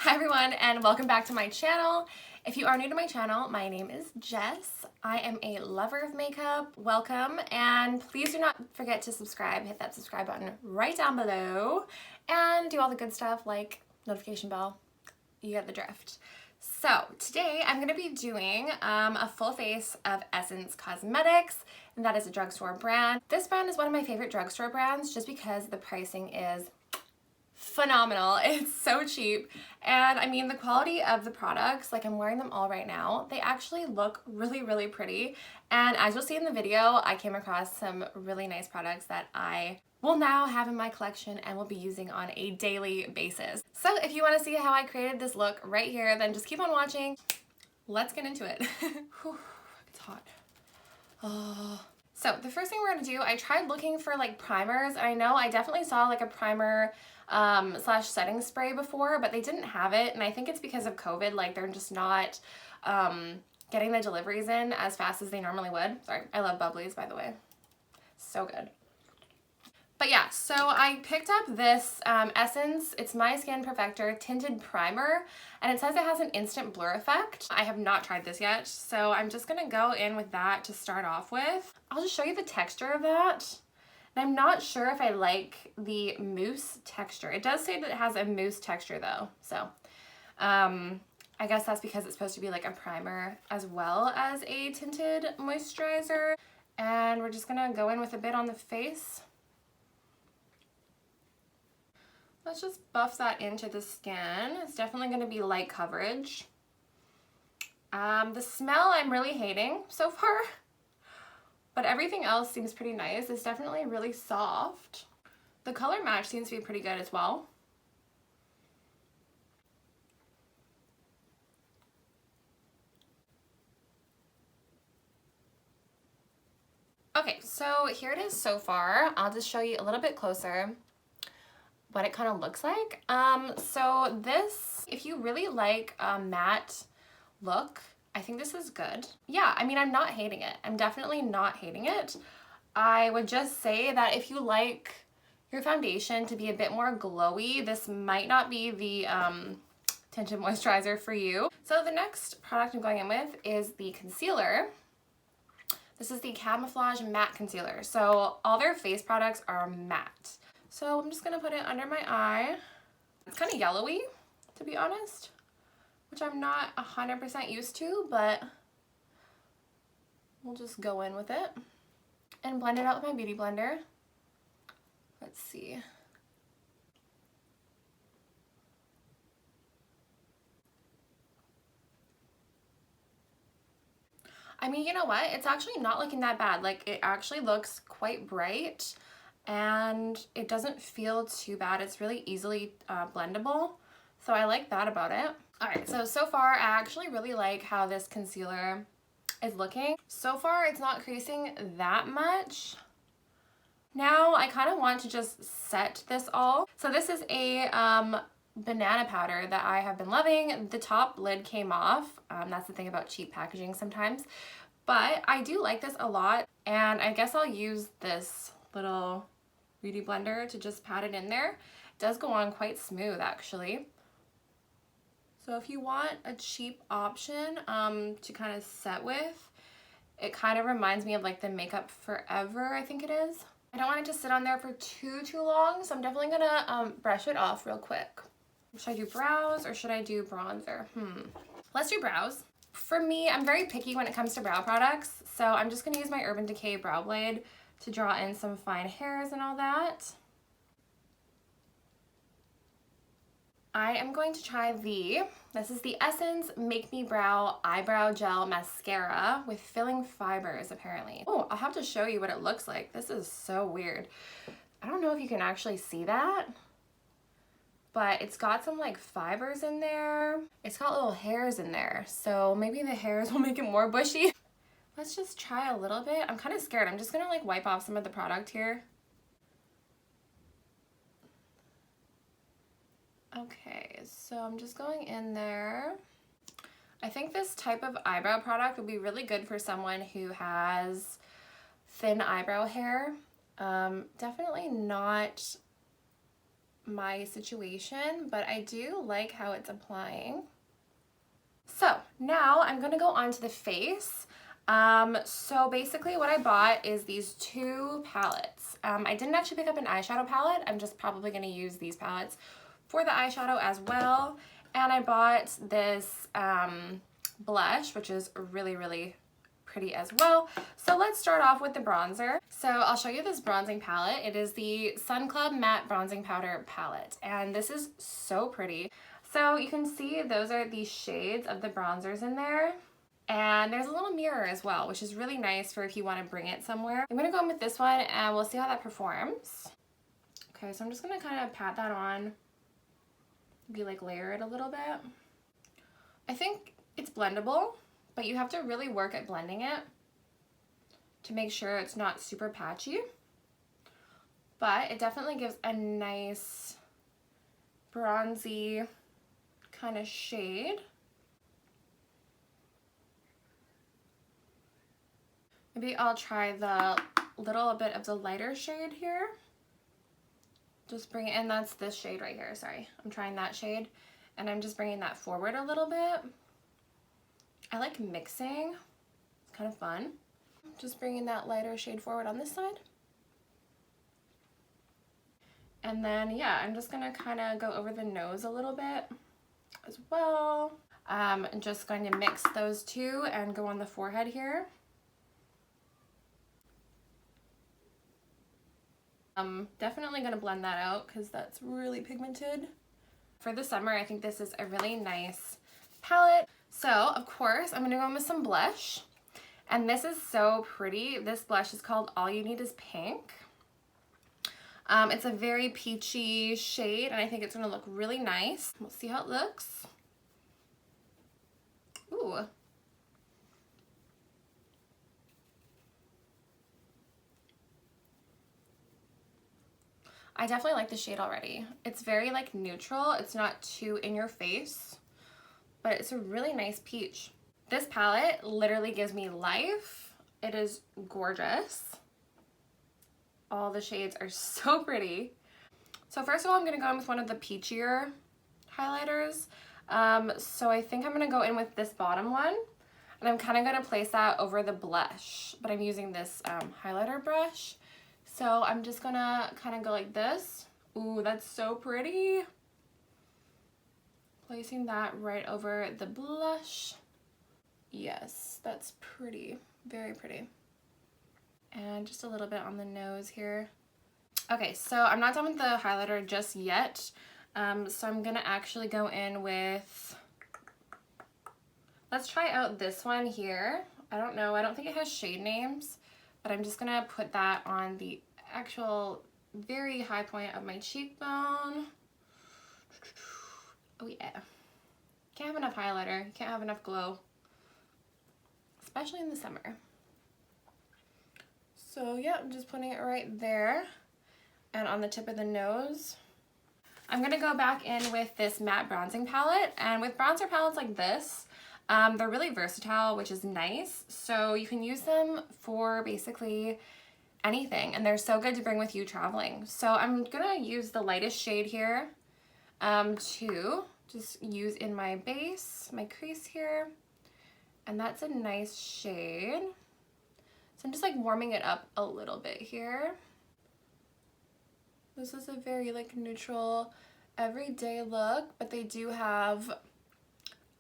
Hi everyone and welcome back to my channel. If you are new to my channel, my name is Jess. I am a lover of makeup. Welcome, and please do not forget to subscribe. Hit that subscribe button right down below and do all the good stuff like notification bell. You get the drift. So today I'm going to be doing a full face of Essence Cosmetics, and that is a drugstore brand. This brand is one of my favorite drugstore brands just because the pricing is phenomenal. It's so cheap, and I mean the quality of the products, like I'm wearing them all right now, they actually look really pretty. And as you'll see in the video, I came across some really nice products that I will now have in my collection and will be using on a daily basis. So if you want to see how I created this look right here, then just keep on watching. Let's get into it. Whew, it's hot. So the first thing we're gonna do, I tried looking for like primers, and I know I definitely saw like a primer slash setting spray before, but they didn't have it, and I think it's because of COVID, like they're just not getting the deliveries in as fast as they normally would. Sorry, I love bubblies, by the way. So good. But yeah, so I picked up this Essence, it's My Skin Perfector Tinted Primer, and it says it has an instant blur effect. I have not tried this yet, so I'm just gonna go in with that to start off with. I'll just show you the texture of that. And I'm not sure if I like the mousse texture. It does say that it has a mousse texture though, so I guess that's because it's supposed to be like a primer as well as a tinted moisturizer. And we're just gonna go in with a bit on the face. Let's just buff that into the skin. It's definitely going to be light coverage. The smell I'm really hating so far, but everything else seems pretty nice. It's definitely really soft. The color match seems to be pretty good as well. Okay, so here it is so far. I'll just show you a little bit closer what it kind of looks like. So this, if you really like a matte look, I think this is good. Yeah, I mean, I'm not hating it. I'm definitely not hating it. I would just say that if you like your foundation to be a bit more glowy, this might not be the tinted moisturizer for you. So the next product I'm going in with is the concealer. This is the Camouflage Matte Concealer. So all their face products are matte. So I'm just gonna put it under my eye. It's kind of yellowy, to be honest, which I'm not 100% used to, but we'll just go in with it and blend it out with my beauty blender. Let's see. I mean, you know what? It's actually not looking that bad. Like, it actually looks quite bright, and it doesn't feel too bad. It's really easily blendable, so I like that about it. Alright, so far I actually really like how this concealer is looking. So far it's not creasing that much. Now I kind of want to just set this all. So this is a banana powder that I have been loving. The top lid came off. That's the thing about cheap packaging sometimes, but I do like this a lot, and I guess I'll use this little beauty blender to just pat it in there. It does go on quite smooth actually. So if you want a cheap option to kind of set with, it kind of reminds me of like the Makeup Forever, I think it is. I don't want it to sit on there for too long, so I'm definitely gonna brush it off real quick. Should I do brows or should I do bronzer? Let's do brows. For me, I'm very picky when it comes to brow products, so I'm just gonna use my Urban Decay Brow Blade to draw in some fine hairs and all that. I am going to try this is the Essence Make Me Brow Eyebrow Gel Mascara with filling fibers, apparently. Oh, I'll have to show you what it looks like. This is so weird. I don't know if you can actually see that, but it's got some like fibers in there. It's got little hairs in there, so maybe the hairs will make it more bushy. Let's just try a little bit. I'm kind of scared. I'm just gonna like wipe off some of the product here. Okay, so I'm just going in there. I think this type of eyebrow product would be really good for someone who has thin eyebrow hair. Definitely not my situation, but I do like how it's applying. So now I'm gonna go on to the face. So basically what I bought is these two palettes. I didn't actually pick up an eyeshadow palette. I'm just probably gonna use these palettes for the eyeshadow as well. And I bought this blush, which is really, really pretty as well. So let's start off with the bronzer. So I'll show you this bronzing palette. It is the Sun Club Matte Bronzing Powder Palette, and this is so pretty. So you can see those are the shades of the bronzers in there. And there's a little mirror as well, which is really nice for if you want to bring it somewhere. I'm going to go in with this one and we'll see how that performs. Okay, so I'm just going to kind of pat that on, maybe like layer it a little bit. I think it's blendable, but you have to really work at blending it to make sure it's not super patchy. But it definitely gives a nice bronzy kind of shade. Maybe I'll try the little bit of the lighter shade here. Just bring it in, that's this shade right here, sorry. I'm trying that shade, and I'm just bringing that forward a little bit. I like mixing, it's kind of fun. Just bringing that lighter shade forward on this side. And then, yeah, I'm just gonna kind of go over the nose a little bit as well. I'm just going to mix those two and go on the forehead here. I'm definitely going to blend that out because that's really pigmented. For the summer, I think this is a really nice palette. So, of course, I'm going to go in with some blush. And this is so pretty. This blush is called All You Need Is Pink. It's a very peachy shade, and I think it's going to look really nice. We'll see how it looks. Ooh. I definitely like the shade already. It's very like neutral. It's not too in your face, but it's a really nice peach. This palette literally gives me life. It is gorgeous. All the shades are so pretty. So first of all, I'm gonna go in with one of the peachier highlighters. So I think I'm gonna go in with this bottom one, and I'm kind of gonna place that over the blush, but I'm using this highlighter brush. So I'm just gonna kind of go like this. Ooh, that's so pretty. Placing that right over the blush. Yes, that's pretty, very pretty. And just a little bit on the nose here. Okay, so I'm not done with the highlighter just yet. So I'm gonna actually go in with, let's try out this one here. I don't know, I don't think it has shade names, but I'm just gonna put that on the actual very high point of my cheekbone. Oh yeah. Can't have enough highlighter, can't have enough glow, especially in the summer. So yeah, I'm just putting it right there and on the tip of the nose. I'm gonna go back in with this matte bronzing palette, and with bronzer palettes like this, they're really versatile, which is nice. So you can use them for basically anything, and they're so good to bring with you traveling. So I'm gonna use the lightest shade here to just use in my base, my crease here, and that's a nice shade. So I'm just like warming it up a little bit here. This is a very like neutral, everyday look, but they do have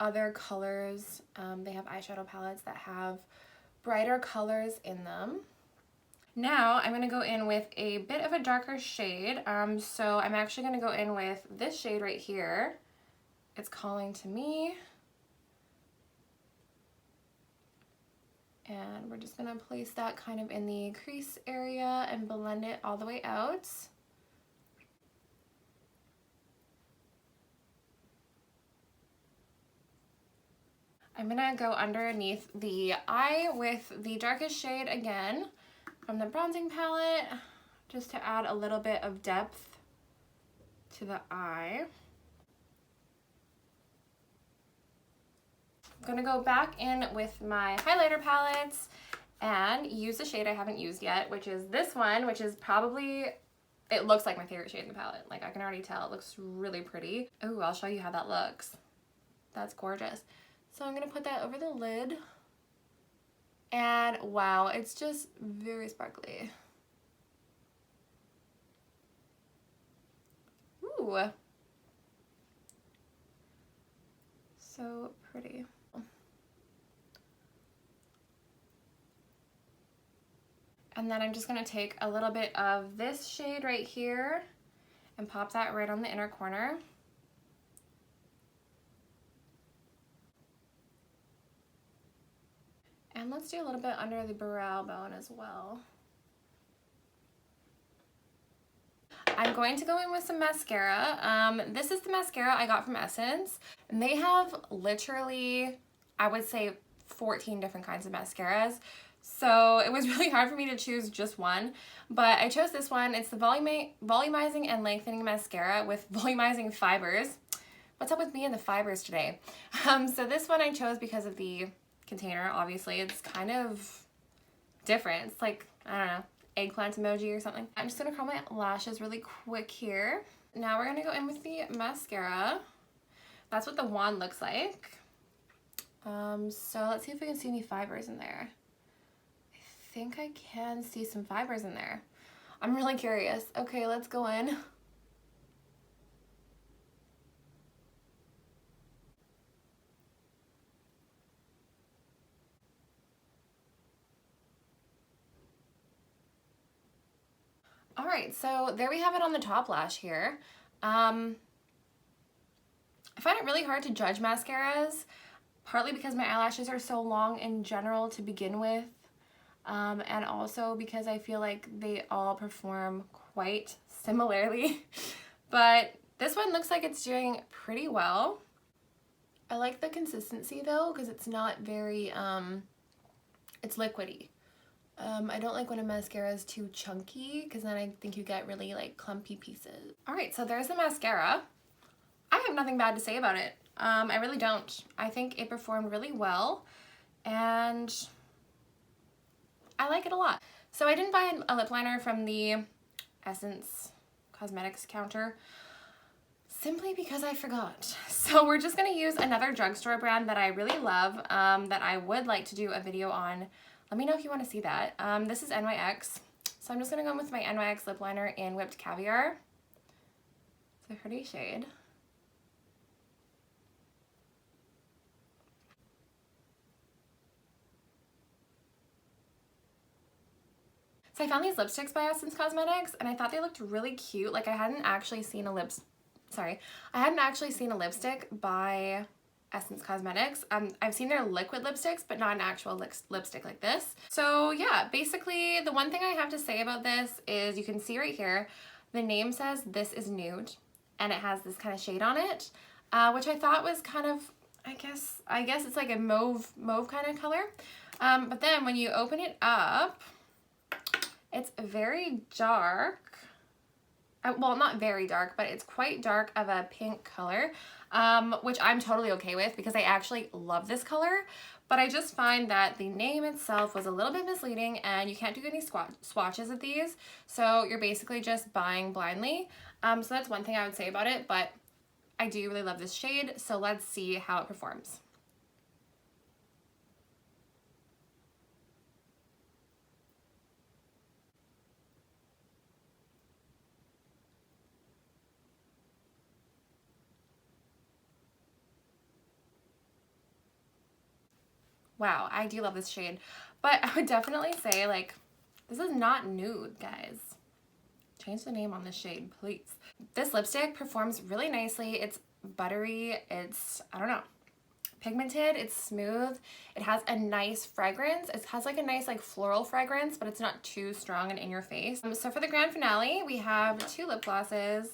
other colors. They have eyeshadow palettes that have brighter colors in them. Now I'm going to go in with a bit of a darker shade. So I'm actually going to go in with this shade right here. It's Calling to Me. And we're just going to place that kind of in the crease area and blend it all the way out. I'm gonna go underneath the eye with the darkest shade again from the bronzing palette, just to add a little bit of depth to the eye. I'm gonna go back in with my highlighter palettes and use the shade I haven't used yet, which is this one, which is probably, it looks like my favorite shade in the palette. Like I can already tell, it looks really pretty. Oh, I'll show you how that looks. That's gorgeous. So I'm gonna put that over the lid. And wow, it's just very sparkly. Ooh. So pretty. And then I'm just gonna take a little bit of this shade right here and pop that right on the inner corner. And let's do a little bit under the brow bone as well. I'm going to go in with some mascara. This is the mascara I got from Essence, and they have literally, I would say, 14 different kinds of mascaras. So it was really hard for me to choose just one, but I chose this one. It's the Volumizing and Lengthening Mascara with volumizing fibers. What's up with me and the fibers today? So this one I chose because of the container. Obviously, it's kind of different. It's like, I don't know, eggplant emoji or something. I'm just gonna curl my lashes really quick here. Now we're gonna go in with the mascara. That's what the wand looks like. So let's see if we can see any fibers in there. I think I can see some fibers in there. I'm really curious. Okay, let's go in. All right, so there we have it on the top lash here. I find it really hard to judge mascaras, partly because my eyelashes are so long in general to begin with, and also because I feel like they all perform quite similarly. But this one looks like it's doing pretty well. I like the consistency though, because it's not very, it's liquidy. I don't like when a mascara is too chunky, because then I think you get really like clumpy pieces. All right, so there's the mascara. I have nothing bad to say about it. I really don't. I think it performed really well, and I like it a lot. So I didn't buy a lip liner from the Essence Cosmetics counter simply because I forgot. So we're just gonna use another drugstore brand that I really love, that I would like to do a video on. Let me know if you want to see that. This is NYX. So I'm just gonna go in with my NYX lip liner in Whipped Caviar. It's a pretty shade. So I found these lipsticks by Essence Cosmetics, and I thought they looked really cute. Like I hadn't actually seen a lipstick by Essence Cosmetics. I've seen their liquid lipsticks, but not an actual lipstick like this. So yeah, basically the one thing I have to say about this is you can see right here, the name says this is nude, and it has this kind of shade on it, which I thought was kind of, I guess it's like a mauve kind of color. But then when you open it up, it's very dark. Well, not very dark, but it's quite dark of a pink color, which I'm totally okay with because I actually love this color. But I just find that the name itself was a little bit misleading, and you can't do any swatches of these. So you're basically just buying blindly. So that's one thing I would say about it, but I do really love this shade. So let's see how it performs. Wow, I do love this shade, but I would definitely say, like, this is not nude, guys. Change the name on this shade, please. This lipstick performs really nicely. It's buttery, it's, I don't know, pigmented, it's smooth. It has a nice fragrance. It has like a nice like floral fragrance, but it's not too strong and in your face. So for the grand finale, we have two lip glosses.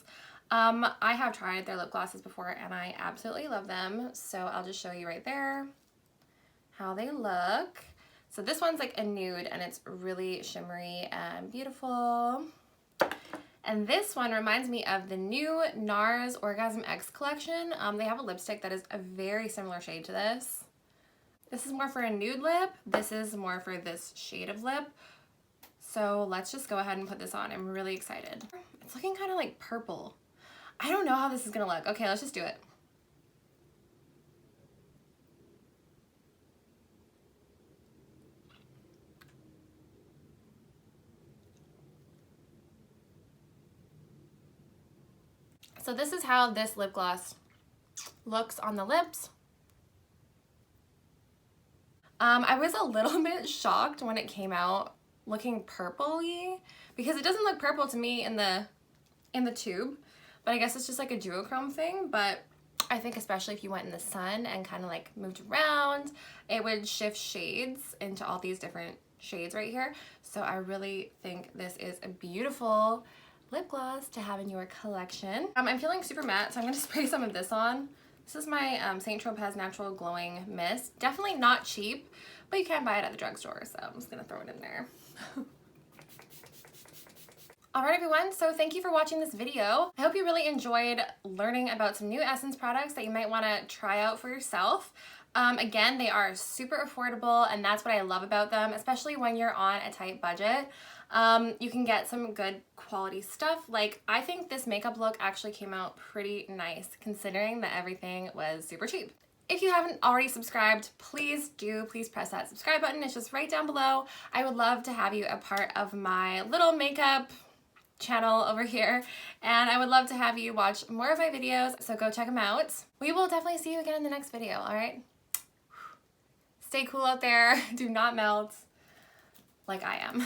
I have tried their lip glosses before and I absolutely love them. So I'll just show you right there how they look. So this one's like a nude and it's really shimmery and beautiful. And this one reminds me of the new NARS Orgasm X collection. They have a lipstick that is a very similar shade to this. This is more for a nude lip. This is more for this shade of lip. So let's just go ahead and put this on. I'm really excited. It's looking kind of like purple. I don't know how this is gonna look. Okay, let's just do it. So this is how this lip gloss looks on the lips. I was a little bit shocked when it came out looking purpley because it doesn't look purple to me in the tube, but I guess it's just like a duochrome thing. But I think especially if you went in the sun and kind of like moved around, it would shift shades into all these different shades right here. So I really think this is a beautiful lip gloss to have in your collection. I'm feeling super matte, so I'm gonna spray some of this on. This is my Saint Tropez Natural Glowing Mist. Definitely not cheap, but you can buy it at the drugstore, so I'm just gonna throw it in there. Alright everyone, so thank you for watching this video. I hope you really enjoyed learning about some new Essence products that you might want to try out for yourself. Again, they are super affordable, and that's what I love about them, especially when you're on a tight budget. You can get some good quality stuff. Like, I think this makeup look actually came out pretty nice considering that everything was super cheap. If you haven't already subscribed, please press that subscribe button. It's just right down below. I would love to have you a part of my little makeup channel over here, and I would love to have you watch more of my videos, so go check them out. We will definitely see you again in the next video, alright? Stay cool out there, do not melt like I am.